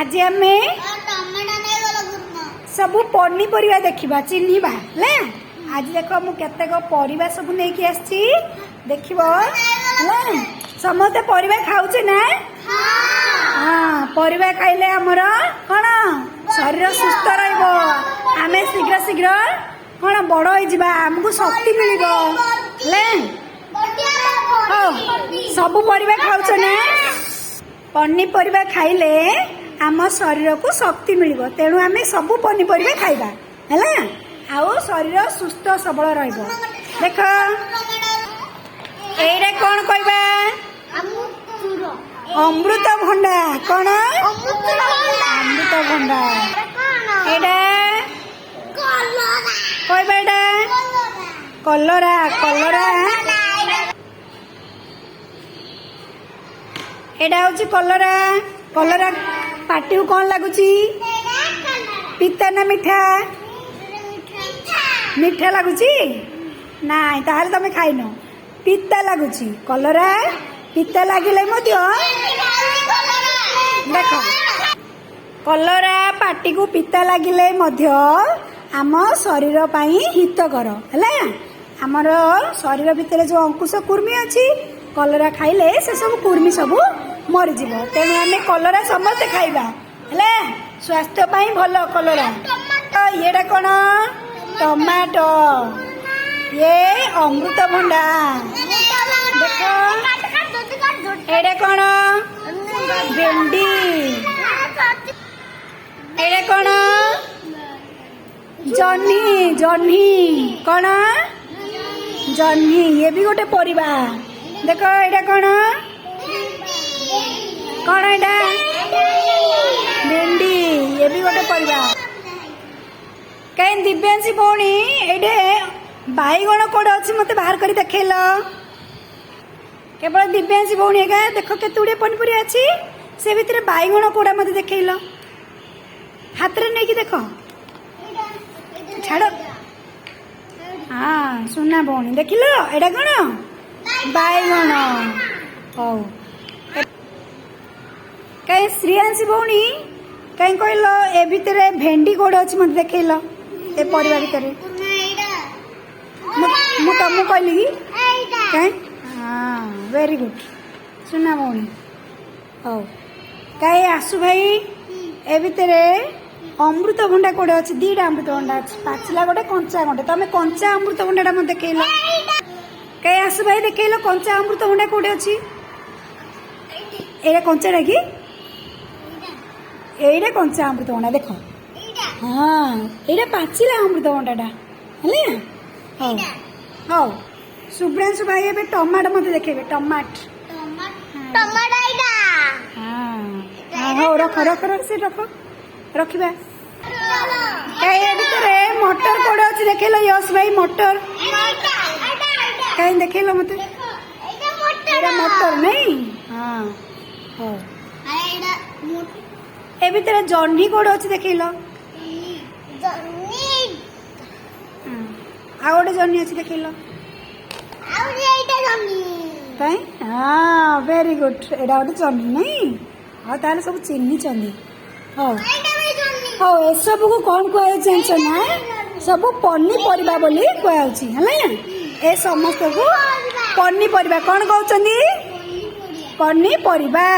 आज आम सब पनीपरिया देखा चिन्हवा है। आज देख मुझे परिवा सब नहीं आसी देख समस्ते परिवा खाऊचे ना। हाँ परिवा खाइले आमर कौन शरीर सुस्थ रम शीघ्र शीघ्र कौन बड़ होमको शक्ति मिल सब परिवा खाऊच ना। पनीपरिया खाइले आम शरीर को शक्ति मिल तेणु आम सब पनीपरिया खाइबा है आओ शरीर सुस्थ सबल रहिबो। देख एइरा कौन कहबा अमृत भंडा कौन अमृत भंडा एडा कहबा एडा कलरा कलरा एडा होची कलरा कलरा पाटी को कौन लगुची पिता ना मीठा मीठा लगुची ना ताहले तमे खाइनो पिता लगुची कलरा पिता लागिले मध्य देख कलरा पाटी को पिता लागिले मध्य आम शरीर पाई हितकर है। आमर शरीर भितर जो अंकुश कुर्मी अच्छी कलरा खाइले से सब कुर्मी सब मरीज तेणु आम कलरा समस्ते खाइबा है स्वास्थ्य पाई भल कलरा। ये कौन टमाटो ये अमृत भंडा देख एडे कौन भेंडी एडे कौन जह्नी जह्नी कौन जह्नी ये भी गोटे परिबा देख एडा कौन कौन एडा भेंडी ये भी गोटे परिबा। कहीं दिव्यांशी भौणी एडे बैगण कौन अच्छी मत बाहर कर देखेल केवल दिव्यांशी भौणी एगा देख केते पनीपरिया अच्छी से भितर बैगण कौड़ा मत देखेल हाथ में नहीं देख छाड़। हाँ सुना भौणी देख लो एडा कौन बैगण हौ कहीं श्रीयांशी भौणी कहीं कहल ए भितर भेंडी कौड़ अच्छी मत देखेल ए परिवा भितर तुमको कहली कहीं। हाँ वेरी गुड सुना भौणी हौ कहीं आसु भाई ए भितर अमृत भंडा कौड़े अच्छी दीटा अमृत भंडा अच्छी पाचिला गोटे कंचा गोटे तुम कंचा अमृत भंडा मत देखेल कहीं आसु भाई देखेल कंचा अमृत भंडा कौड़े अच्छी एटा कंचा कि एटा कंचा अमृत भंडा देख। हाँ ये पाचिला अमृत भंडाटा है हौ हौ शुभ्रांशु भाई ए टमाटो मत देखे टमाट हाँ हौ रख रख रख से रख रखा भितर मटर कौड़े अच्छी देखेल यश भाई मटर कहीं देखेल मत मटर नहीं। हाँ हौ ए भितर जह्नी कौड़े अच्छी देखेल आ गोटे जह्नी अच्छी देखेल हाँ वेरी गुड एटा गोटे जह्नी नहीं हाँ ताले सब चिन्ह चंदी हाँ हाँ ए सब को कौन कह जानछ ना सब पनीपरिया बोली कहुची है ए समस्त को पनीपरिया कौन कहउछंदी पनीपरिया।